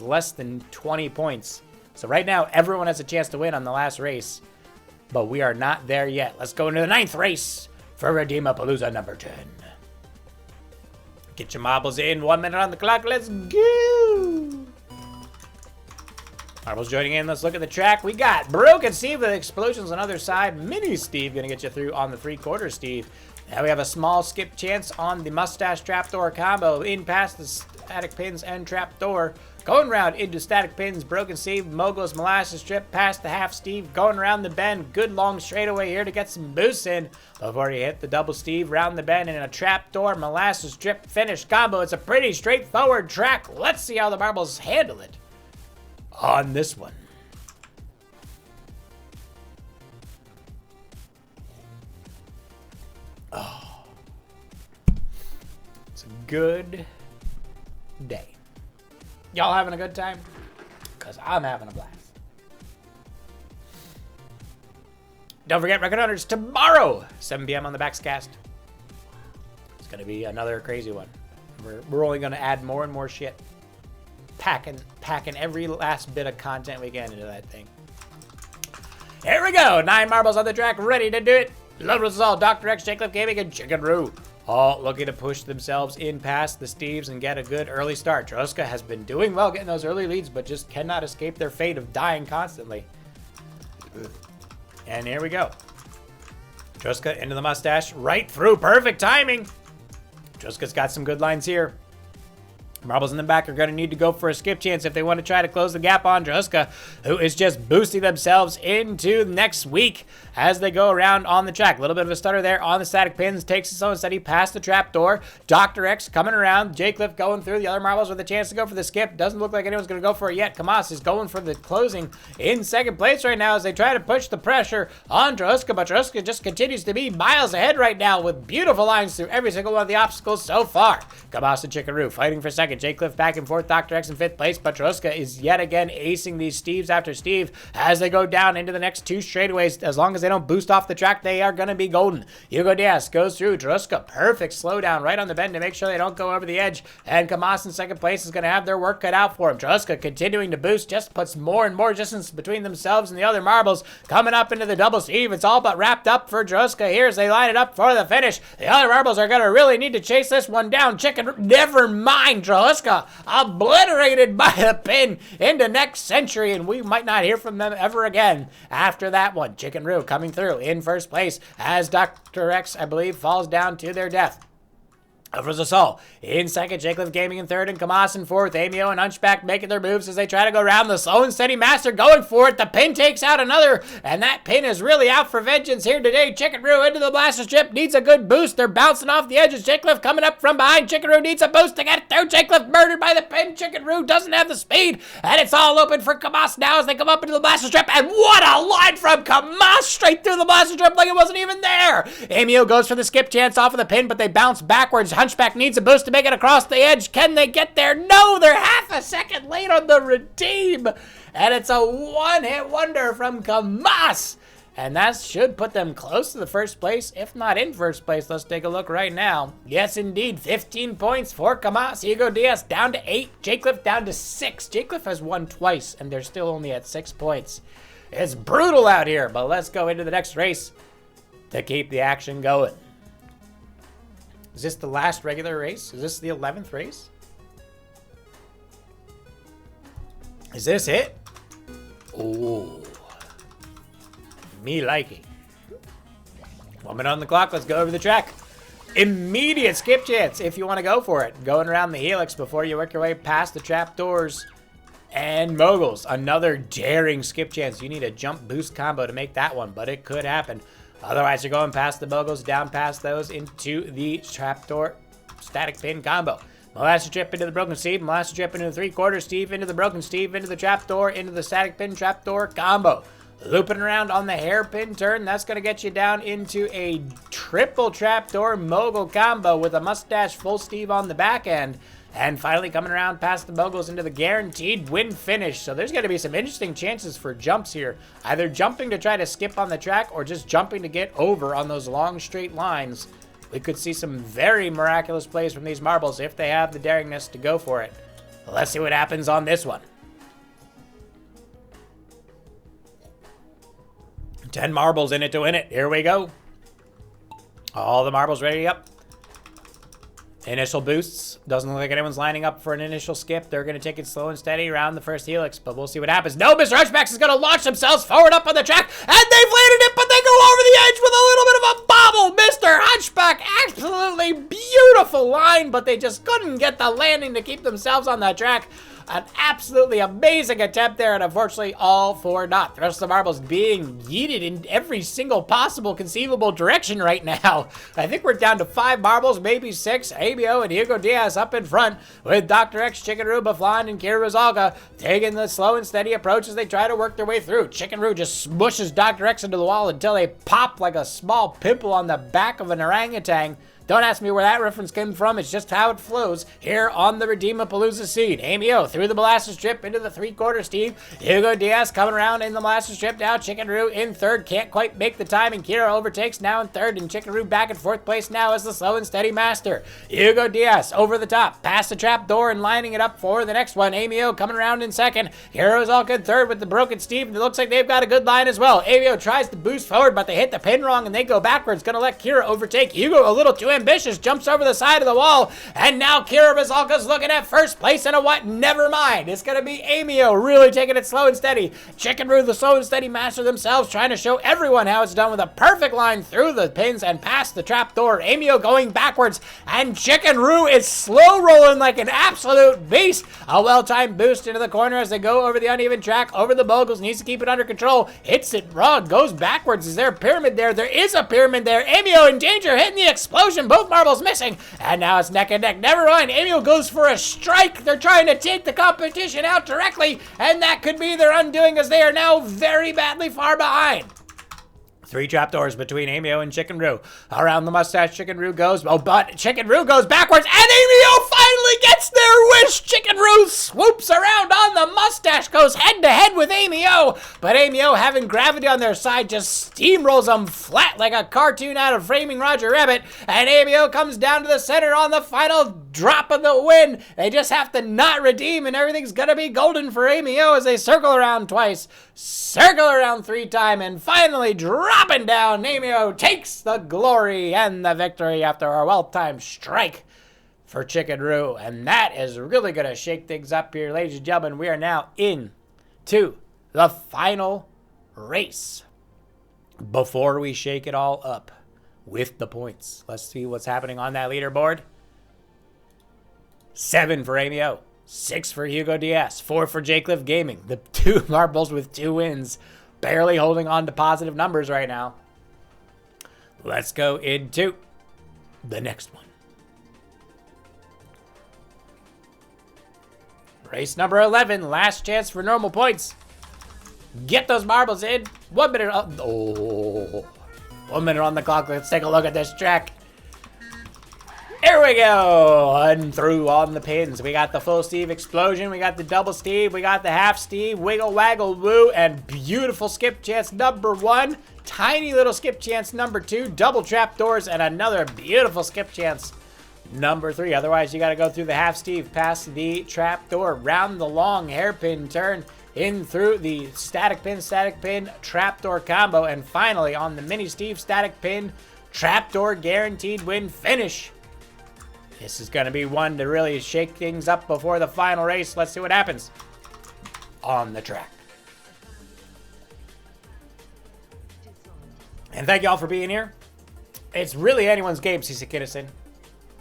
less than 20 points. So right now, everyone has a chance to win on the last race. But we are not there yet. Let's go into the 9th race for Redeemapalooza number 10. Get your marbles in. 1 minute on the clock. Let's go! Marbles joining in. Let's look at the track. We got Broken Steve with explosions on the other side. Mini Steve going to get you through on the 3/4 Steve. Now we have a small skip chance on the mustache trapdoor combo in past the static pins and trapdoor. Going around into static pins, Broken Steve, moguls, molasses strip, past the half Steve, going around the bend. Good long straightaway here to get some boosts in before you hit the double Steve, round the bend, and in a trapdoor, molasses strip, finish combo. It's a pretty straightforward track. Let's see how the marbles handle it on this one. Oh, it's a good day. Y'all having a good time? Because I'm having a blast. Don't forget, Record Hunters tomorrow, 7 p.m. on the Backscast. It's going to be another crazy one. We're only going to add more and more shit. Packing every last bit of content we can into that thing. Here we go. 9 marbles on the track, ready to do it. Love us all. Dr. X, Jaycliff Gaming, and Chicken Roo all looking to push themselves in past the Steves and get a good early start. Droska has been doing well getting those early leads, but just cannot escape their fate of dying constantly. And here we go. Droska into the mustache, right through. Perfect timing. Droska's got some good lines here. Marbles in the back are going to need to go for a skip chance if they want to try to close the gap on Droska, who is just boosting themselves into next week as they go around on the track. A little bit of a stutter there on the static pins. Takes his own steady past the trapdoor. Dr. X coming around. Jaycliff going through. The other marbles with a chance to go for the skip. Doesn't look like anyone's going to go for it yet. Kamas is going for the closing in second place right now as they try to push the pressure on Droska, but Droska just continues to be miles ahead right now with beautiful lines through every single one of the obstacles so far. Kamas and Chicken Roo fighting for second. Jaycliff back and forth. Dr. X in 5th place, but Droska is yet again acing these Steves after Steve as they go down into the next 2 straightaways. As long as they don't boost off the track, they are going to be golden. Hugo Diaz goes through. Droska, perfect slowdown right on the bend to make sure they don't go over the edge. And Kamas in 2nd place is going to have their work cut out for him. Droska continuing to boost, just puts more and more distance between themselves and the other marbles. Coming up into the double Steve. It's all but wrapped up for Droska here as they line it up for the finish. The other marbles are going to really need to chase this one down. Never mind, Droska obliterated by the pin into next century, and we might not hear from them ever again after that one. Chicken Roo coming through in 1st place as Dr. X, I believe, falls down to their death. Over the Soul in 2nd, Jaycliff Gaming in 3rd, and Kamas in 4th. Amio and Hunchback making their moves as they try to go around. The slow and steady master going for it. The pin takes out another, and that pin is really out for vengeance here today. Chicken Roo into the blaster strip, needs a good boost. They're bouncing off the edges. Jaycliff coming up from behind. Chicken Roo needs a boost to get through. Jaycliff murdered by the pin. Chicken Roo doesn't have the speed, and it's all open for Kamas now as they come up into the blaster strip. And what a line from Kamas straight through the blaster strip like it wasn't even there. Amio goes for the skip chance off of the pin, but they bounce backwards. Hunchback needs a boost to make it across the edge. Can they get there? No, they're half a second late on the redeem. And it's a one-hit wonder from Kamas. And that should put them close to the first place, if not in first place. Let's take a look right now. Yes, indeed. 15 points for Kamas. Hugo Diaz down to 8. Jaycliff down to 6. Jaycliff has won twice, and they're still only at 6 points. It's brutal out here, but let's go into the next race to keep the action going. Is this the last regular race? Is this the 11th race? Is this it? Ooh. Me liking. 1 minute on the clock. Let's go over the track. Immediate skip chance if you want to go for it. Going around the helix before you work your way past the trapdoors and moguls. Another daring skip chance. You need a jump boost combo to make that one, but it could happen. Otherwise, you're going past the moguls, down past those into the trapdoor static pin combo. Molasses Drip into the Broken Steve. Molasses Drip into the 3/4 Steve. Into the Broken Steve. Into the trapdoor. Into the static pin trapdoor combo. Looping around on the hairpin turn. That's going to get you down into a triple trapdoor mogul combo with a mustache full Steve on the back end. And finally coming around past the moguls into the guaranteed win finish. So there's going to be some interesting chances for jumps here. Either jumping to try to skip on the track or just jumping to get over on those long straight lines. We could see some very miraculous plays from these marbles if they have the daringness to go for it. Let's see what happens on this one. 10 marbles in it to win it. Here we go. All the marbles ready up. Initial boosts. Doesn't look like anyone's lining up for an initial skip. They're going to take it slow and steady around the first helix, but we'll see what happens. No, Mr. Hunchbacks is going to launch themselves forward up on the track, and they've landed it, but they go over the edge with a little bit of a bobble. Mr. Hunchback, absolutely beautiful line, but they just couldn't get the landing to keep themselves on that track. An absolutely amazing attempt there, and unfortunately all for naught. The rest of the marbles being yeeted in every single possible conceivable direction right now. I think we're down to 5 marbles, maybe 6. ABO and Hugo Diaz up in front with Dr. X, Chicken Roo, Baflan, and Kira Rizalga taking the slow and steady approach as they try to work their way through. Chicken Roo just smushes Dr. X into the wall until they pop like a small pimple on the back of an orangutan. Don't ask me where that reference came from. It's just how it flows here on the Redeemapalooza scene. Amio through the molasses strip into the 3/4 Steve. Hugo Diaz coming around in the molasses strip now. Chicken Roo in third. Can't quite make the time. And Kira overtakes now in third. And Chicken Roo back in 4th place now as the slow and steady master. Hugo Diaz over the top. Past the trap door and lining it up for the next one. Amio coming around in second. Kira is all good third with the broken Steve. And it looks like they've got a good line as well. Amio tries to boost forward, but they hit the pin wrong and they go backwards. Gonna let Kira overtake. Hugo a little too ambitious, jumps over the side of the wall, and now Kira Rizalka's looking at first place in a what? Never mind. It's going to be Amio really taking it slow and steady. Chicken Roo, the slow and steady master themselves, trying to show everyone how it's done with a perfect line through the pins and past the trap door. Amio going backwards, and Chicken Roo is slow rolling like an absolute beast. A well-timed boost into the corner as they go over the uneven track, over the moguls, needs to keep it under control. Hits it raw, goes backwards. Is there a pyramid there? There is a pyramid there. Amio in danger, hitting the explosion. Both marbles missing, and now it's neck and neck. Never mind. Amio goes for a strike. They're trying to take the competition out directly, and that could be their undoing as they are now very badly far behind. 3 trapdoors between Amio and Chicken Roo. Around the mustache, Chicken Roo goes. Oh, but Chicken Roo goes backwards, and Amio finally gets their wish. Chicken Roo swoops around on the mustache, goes head-to-head with Amio. But Amio, having gravity on their side, just steamrolls them flat like a cartoon out of Framing Roger Rabbit. And Amio comes down to the center on the final drop of the win. They just have to not redeem, and everything's going to be golden for Amio as they circle around twice, circle around 3 times, and finally dropping down. Amio takes the glory and the victory after a well-timed strike for Chicken Roo. And that is really going to shake things up here, ladies and gentlemen. We are now into the final race. Before we shake it all up with the points, let's see what's happening on that leaderboard. 7 for Amio, 6 for Hugo Diaz, 4 for Jaycliff Gaming. The 2 marbles with 2 wins, barely holding on to positive numbers right now. Let's go into the next one. Race number 11, last chance for normal points. Get those marbles in. 1 minute. 1 minute on the clock. Let's take a look at this track. Here we go. And through on the pins. We got the full Steve explosion. We got the double Steve. We got the half Steve. Wiggle, waggle, woo. And beautiful skip chance number 1. Tiny little skip chance number 2. Double trapdoors. And another beautiful skip chance number 3. Otherwise, you got to go through the half Steve, past the trapdoor, round the long hairpin turn, in through the static pin, trapdoor combo, and finally on the mini Steve static pin, trapdoor guaranteed win finish. This is going to be one to really shake things up before the final race. Let's see what happens on the track. And thank you all for being here. It's really anyone's game, CC Kinnison.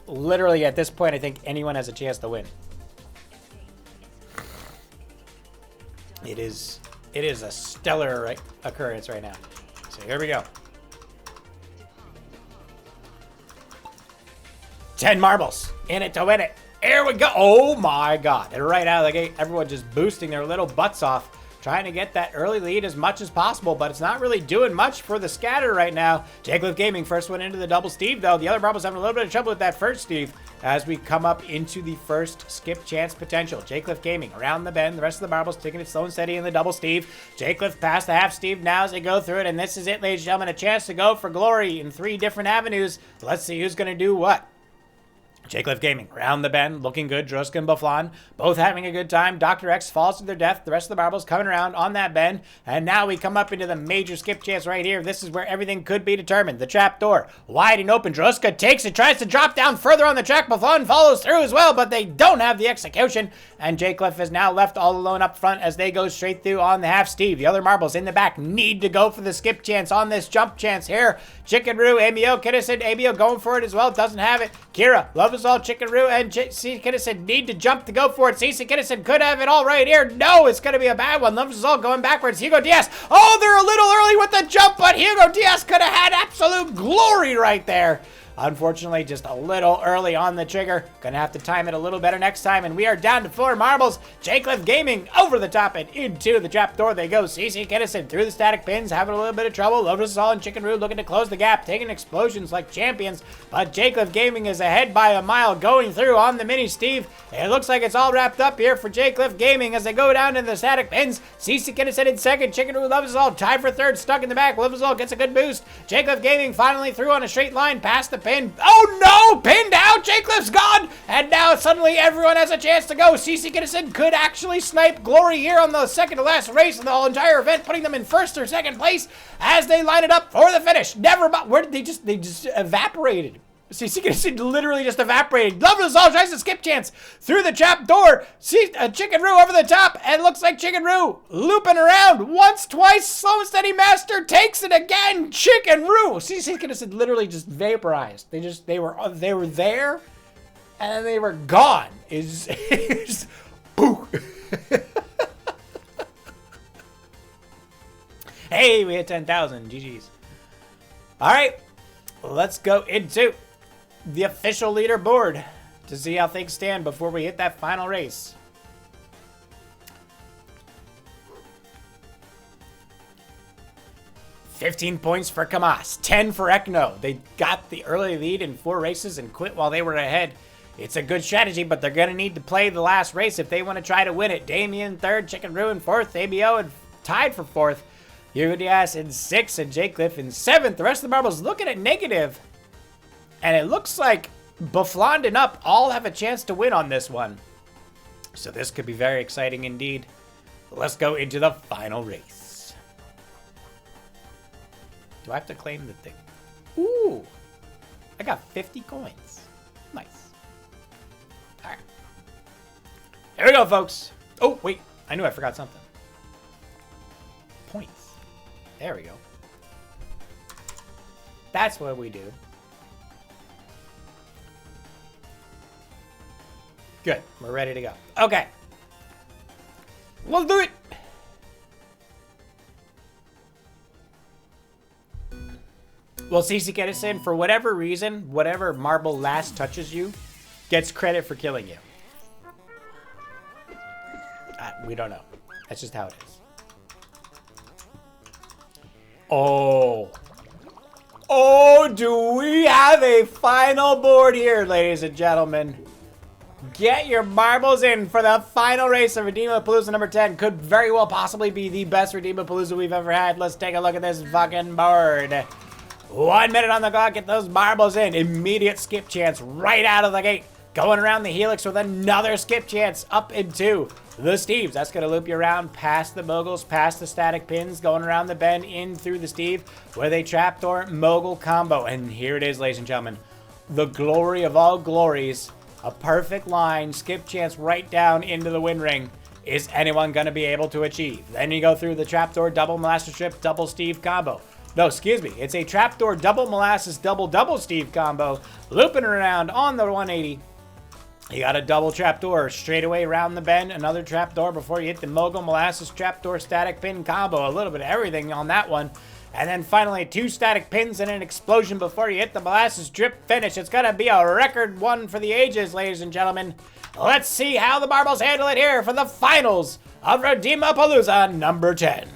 Literally, at this point, I think anyone has a chance to win. It is a stellar occurrence right now. So here we go. 10 marbles in it to win it. Here we go. Oh my God. And right out of the gate, everyone just boosting their little butts off, trying to get that early lead as much as possible, but it's not really doing much for the scatter right now. Jackliffe Gaming, first one into the double Steve, though. The other marbles having a little bit of trouble with that first Steve as we come up into the first skip chance potential. Jackliffe Gaming around the bend. The rest of the marbles taking it slow and steady in the double Steve. Jackliffe past the half Steve now as they go through it, and this is it, ladies and gentlemen. A chance to go for glory in 3 different avenues. Let's see who's going to do what. Jackliffe Gaming, round the bend, looking good. Droska and Bufflon, both having a good time. Dr. X falls to their death. The rest of the marbles coming around on that bend. And now we come up into the major skip chance right here. This is where everything could be determined. The trap door, wide and open. Droska takes it, tries to drop down further on the track. Bufflon follows through as well, but they don't have the execution. And Jackliffe is now left all alone up front as they go straight through on the half Steve. The other marbles in the back need to go for the skip chance on this jump chance here. Chicken Roo, ABO, Kinnison, ABO going for it as well. Doesn't have it. Kira, Love is all. Chicken Roo, and CC Kinnison need to jump to go for it. CC Kinnison could have it all right here. No, it's going to be a bad one. Love is all going backwards. Hugo Diaz. Oh, they're a little early with the jump, but Hugo Diaz could have had absolute glory right there. Unfortunately, just a little early on the trigger. Gonna have to time it a little better next time. And we are down to 4 marbles. Jackliffe Gaming over the top and into the trapdoor they go. CC Kinnison through the static pins, having a little bit of trouble. Lotus All and Chicken Roo looking to close the gap, taking explosions like champions. But Jackliffe Gaming is ahead by a mile, going through on the mini Steve. It looks like it's all wrapped up here for Jackliffe Gaming as they go down into the static pins. CC Kinnison in second. Chicken Roo, Lotus All tied for third, stuck in the back. Lotus All gets a good boost. Jackliffe Gaming finally through on a straight line past the pin. Oh no! Pinned out! Jackliffe gone! And now suddenly everyone has a chance to go. CC Kinnison could actually snipe glory here on the second to last race in the whole entire event, putting them in first or second place as they line it up for the finish. Never mind. Where did they just evaporated? CC Kinnison literally just evaporated. Love is all tries to skip chance through the trap door. See Chicken Roo over the top, and looks like Chicken Roo looping around once, twice. Slow and steady master takes it again. Chicken Roo. CC Kinnison literally just vaporized. They were there, and then they were gone. Is boo. Hey, we hit 10,000. GG's. All right, let's go into the official leaderboard to see how things stand before we hit that final race. $15 points for Kamas, 10 for Ekno. They got the early lead in 4 races and quit while they were ahead. It's a good strategy, but they're going to need to play the last race if they want to try to win it. Damien third, Chicken Roo in fourth, ABO and tied for fourth. Hugo Diaz in 6th and Jackliffe in 7th. The rest of the marbles looking at negative. And it looks like Bufflon and Up all have a chance to win on this one. So this could be very exciting indeed. Let's go into the final race. Do I have to claim the thing? Ooh, I got 50 coins. Nice. All right. Here we go, folks. Oh, wait. I knew I forgot something. Points. There we go. That's what we do. Good. We're ready to go. Okay. Let's do it. Well, CC Kinnison, for whatever reason, whatever marble last touches you, gets credit for killing you. We don't know. That's just how it is. Oh. Oh, do we have a final board here, ladies and gentlemen? Get your marbles in for the final race of Redeemapalooza number 10. Could very well possibly be the best Redeemapalooza we've ever had. Let's take a look at this fucking board. 1 minute on the clock. Get those marbles in. Immediate skip chance right out of the gate. Going around the helix with another skip chance up into the Steves. That's going to loop you around past the moguls, past the static pins, going around the bend, in through the Steve with a trapdoor mogul combo. And here it is, ladies and gentlemen. The glory of all glories. A perfect line, skip chance right down into the wind ring. Is anyone going to be able to achieve? Then you go through the trapdoor, double molasses strip, double Steve combo. No, excuse me. It's a trapdoor, double molasses, double Steve combo. Looping around on the 180. You got a double trapdoor straight away around the bend. Another trapdoor before you hit the mogul molasses trapdoor static pin combo. A little bit of everything on that one. And then finally 2 static pins and an explosion before you hit the molasses drip finish. It's going to be a record one for the ages, ladies and gentlemen. Let's see how the marbles handle it here for the finals of Redeemapalooza number 10.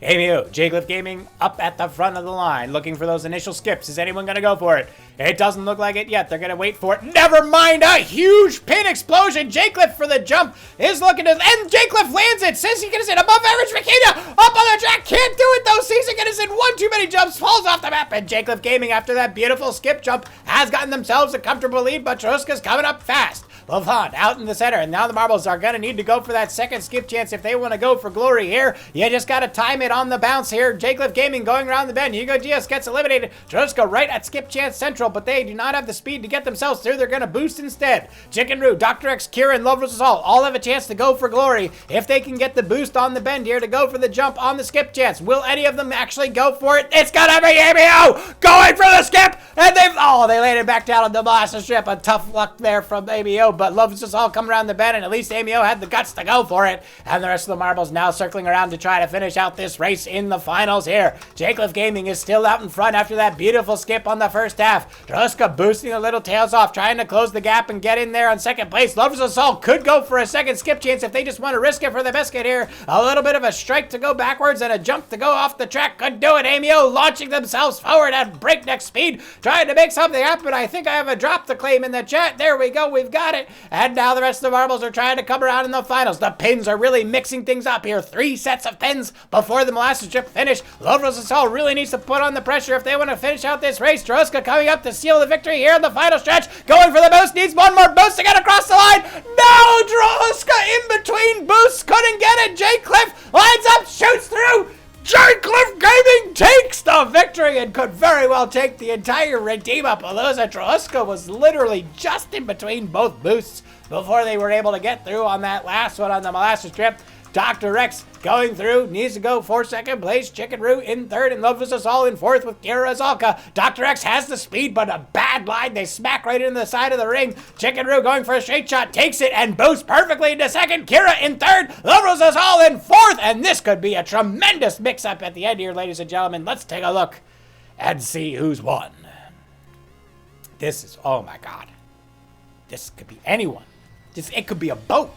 AMO, J-Cliff Gaming up at the front of the line, looking for those initial skips. Is anyone going to go for it? It doesn't look like it yet. They're going to wait for it. Never mind, a huge pin explosion. J-Cliff for the jump is looking to, and J-Cliff lands it. Says he gets it above average. Makita up on the track. Can't do it though. Sees it gets in one too many jumps. Falls off the map. And J-Cliff Gaming, after that beautiful skip jump, has gotten themselves a comfortable lead, but Cheruska's coming up fast. Lafont out in the center, and now the marbles are going to need to go for that second skip chance if they want to go for glory here. You just got to time it on the bounce here. J-Cliff Gaming going around the bend. Hugo Diaz gets eliminated. Cheruska right at skip chance central, but they do not have the speed to get themselves through. They're going to boost instead. Chicken Roo, Dr. X, Kira, and Love vs. all have a chance to go for glory if they can get the boost on the bend here to go for the jump on the skip chance. Will any of them actually go for it? It's going to be ABO going for the skip, and they landed back down on the molasses strip. A tough luck there from ABO, but Love vs. come around the bend, and at least ABO had the guts to go for it. And the rest of the marbles now circling around to try to finish out this race in the finals here. J-Cliff Gaming is still out in front after that beautiful skip on the first half. Cheruska boosting a little tails off, trying to close the gap and get in there on second place. Love vs. could go for a second skip chance if they just want to risk it for the biscuit here. A little bit of a strike to go backwards and a jump to go off the track. Could do it. ABO launching themselves forward at breakneck speed, trying to make something happen. I think I have a drop to claim in the chat. There we go. We've got it. And now the rest of the marbles are trying to come around in the finals. The pins are really mixing things up here. 3 sets of pins before the molasses drip finish. Love vs. really needs to put on the pressure if they want to finish out this race. Cheruska coming up to seal the victory here in the final stretch. Going for the boost. Needs one more boost to get across the line. No! Cheruska in between boosts. Couldn't get it. J-Cliff lines up. Shoots through. J-Cliff Gaming takes the victory and could very well take the entire Redeemapalooza. Cheruska was literally just in between both boosts before they were able to get through on that last one on the molasses strip. Dr. Rex going through, needs to go for second place. Chicken Roo in third, and Love vs. in fourth with Kira Azalka. Dr. X has the speed, but a bad line. They smack right into the side of the ring. Chicken Roo going for a straight shot, takes it and boosts perfectly into second. Kira in third, Love vs. in fourth, and this could be a tremendous mix-up at the end here, ladies and gentlemen. Let's take a look and see who's won. This is, oh my God. This could be anyone. It could be a boat.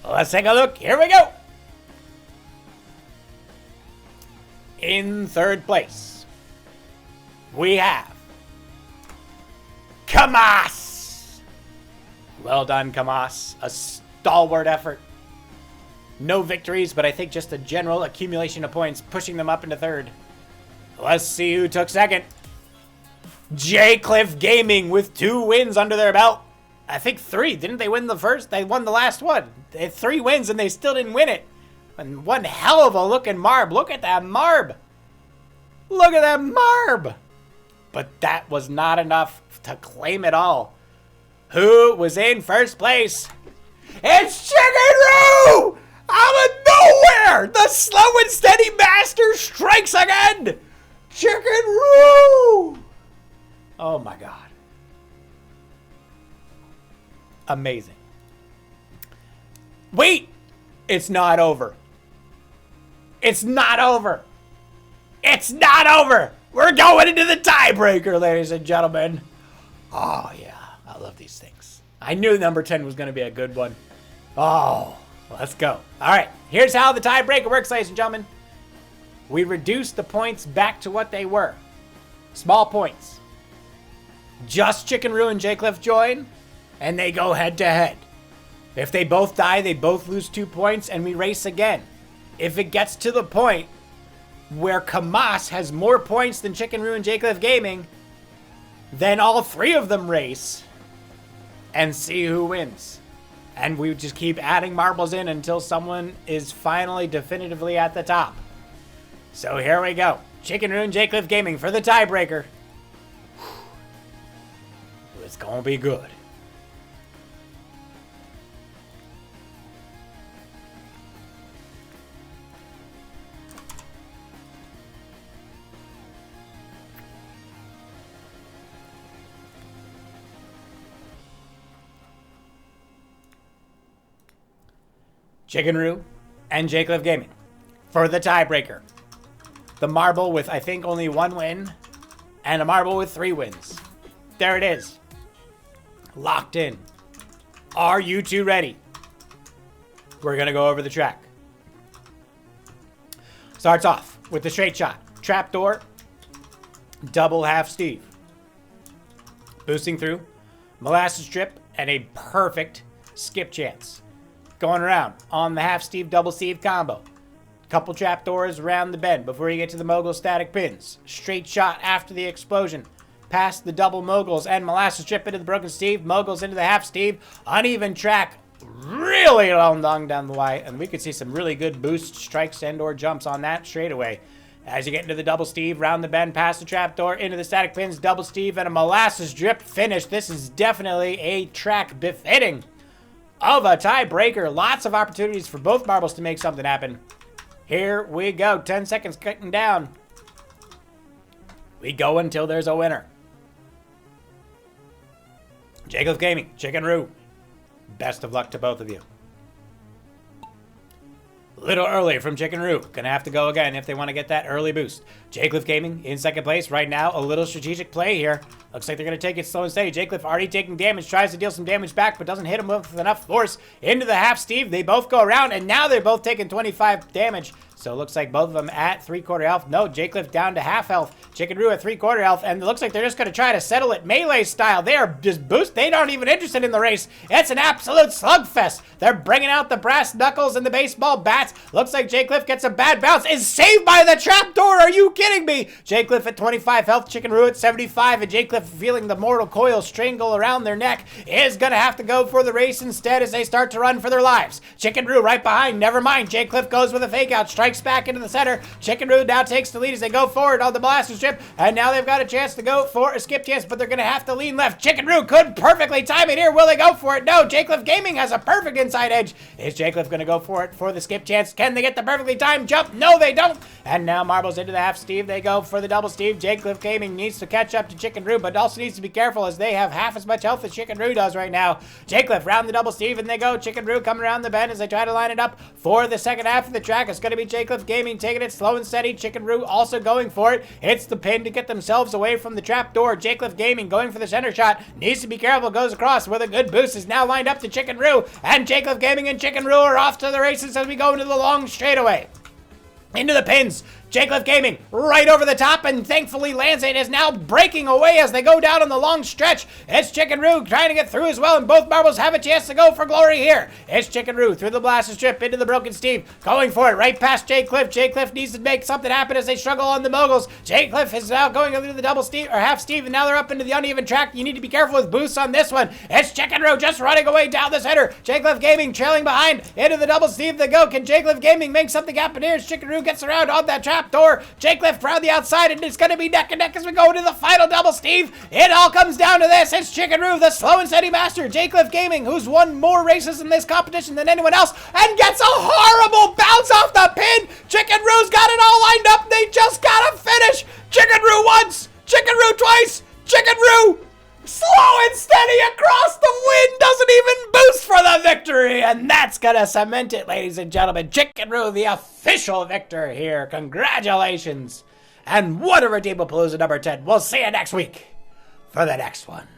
Let's take a look. Here we go. In third place, we have Kamas. Well done, Kamas. A stalwart effort. No victories, but I think just a general accumulation of points, pushing them up into third. Let's see who took second. J-Cliff Gaming with 2 wins under their belt. I think 3. Didn't they win the first? They won the last one. They had 3 wins and they still didn't win it. And one hell of a looking marb. Look at that marb. Look at that marb. But that was not enough to claim it all. Who was in first place? It's Chicken Roo! Out of nowhere! The slow and steady master strikes again! Chicken Roo! Oh my God. Amazing. Wait! It's not over. It's not over. It's not over. We're going into the tiebreaker, ladies and gentlemen. Oh, yeah. I love these things. I knew number 10 was going to be a good one. Oh, Let's go. All right, here's how the tiebreaker works, ladies and gentlemen. We reduce the points back to what they were. Small points. Just Chicken Roo and J Cliff join, and they go head to head. If they both die, they both lose 2 points, and we race again. If it gets to the point where Kamas has more points than Chicken Roo and J Cliff Gaming, then all 3 of them race and see who wins. And we just keep adding marbles in until someone is finally definitively at the top. So here we go. Chicken Roo and J Cliff Gaming for the tiebreaker. It's gonna be good. Chicken Roo and J Cliff Gaming for the tiebreaker. The marble with, I think, only 1 win and a marble with 3 wins. There it is. Locked in. Are you two ready? We're going to go over the track. Starts off with the straight shot. Trapdoor. Double half Steve. Boosting through. Molasses drip and a perfect skip chance. Going around on the half Steve, double Steve combo. Couple trapdoors around the bend before you get to the mogul static pins. Straight shot after the explosion. Past the double moguls and molasses drip into the broken Steve. Moguls into the half Steve. Uneven track. Really long down the white. And we could see some really good boost strikes and or jumps on that straight away. As you get into the double Steve, round the bend, past the trapdoor, into the static pins, double Steve, and a molasses drip finish. This is definitely a track befitting of a tiebreaker. Lots of opportunities for both marbles to make something happen. Here we go. 10 seconds cutting down. We go until there's a winner. J Cliff Gaming, Chicken Roo. Best of luck to both of you. Little early from Chicken Roo. Gonna have to go again if they want to get that early boost. J Cliff Gaming in second place right now. A little strategic play here. Looks like they're gonna take it slow and steady. J Cliff already taking damage. Tries to deal some damage back, but doesn't hit him with enough force. Into the half Steve. They both go around, and now they're both taking 25 damage. So it looks like both of them at 3/4 health. No, J Cliff down to half health. Chicken Roo at 3/4 health, and it looks like they're just going to try to settle it melee style. They are just boost. They aren't even interested in the race. It's an absolute slugfest. They're bringing out the brass knuckles and the baseball bats. Looks like J Cliff gets a bad bounce. Is saved by the trapdoor. Are you kidding me? J Cliff at 25 health. Chicken Roo at 75, and J Cliff feeling the mortal coil strangle around their neck is going to have to go for the race instead as they start to run for their lives. Chicken Roo right behind. Never mind. J Cliff goes with a fake out. Strikes back into the center. Chicken Roo now takes the lead as they go forward on the blaster strip, and now they've got a chance to go for a skip chance, but they're going to have to lean left. Chicken Roo could perfectly time it here. Will they go for it? No. J Cliff Gaming has a perfect inside edge. Is J Cliff going to go for it for the skip chance? Can they get the perfectly timed jump? No, they don't. And now marbles into the half Steve. They go for the double Steve. J Cliff Gaming needs to catch up to Chicken Roo, but also needs to be careful as they have half as much health as Chicken Roo does right now. J Cliff round the double Steve, and they go. Chicken Roo coming around the bend as they try to line it up for the second half of the track. It's going to be J Cliff Gaming taking it slow and steady. Chicken Roo also going for it. It's the pin to get themselves away from the trap door. J Cliff Gaming going for the center shot. Needs to be careful. Goes across with a good boost. Is now lined up to Chicken Roo. And J Cliff Gaming and Chicken Roo are off to the races as we go into the long straightaway. Into the pins. J Cliff Gaming right over the top and thankfully lands it. Is now breaking away as they go down on the long stretch. It's Chicken Roo trying to get through as well, and both marbles have a chance to go for glory here. It's Chicken Roo through the blaster strip into the broken Steve, going for it right past J Cliff. J Cliff needs to make something happen as they struggle on the moguls. J Cliff is now going through the double Steve or half Steve, and now they're up into the uneven track. You need to be careful with boosts on this one. It's Chicken Roo just running away down the center. J Cliff Gaming trailing behind into the double Steve. They go. Can J Cliff Gaming make something happen here? As Chicken Roo gets around on that trap door. J Cliff around the outside, and it's going to be neck and neck as we go into the final double Steve. It all comes down to this. It's Chicken Roo, the slow and steady master. J Cliff Gaming, who's won more races in this competition than anyone else, and gets a horrible bounce off the pin. Chicken Roo's got it all lined up. They just got to finish. Chicken Roo once, Chicken Roo twice, Chicken Roo slow and steady across the wind, doesn't even boost for the victory, and that's gonna cement it, ladies and gentlemen. Chicken Roo, the official victor here. Congratulations, and what a Redeemapalooza number 10. We'll see you next week for the next one.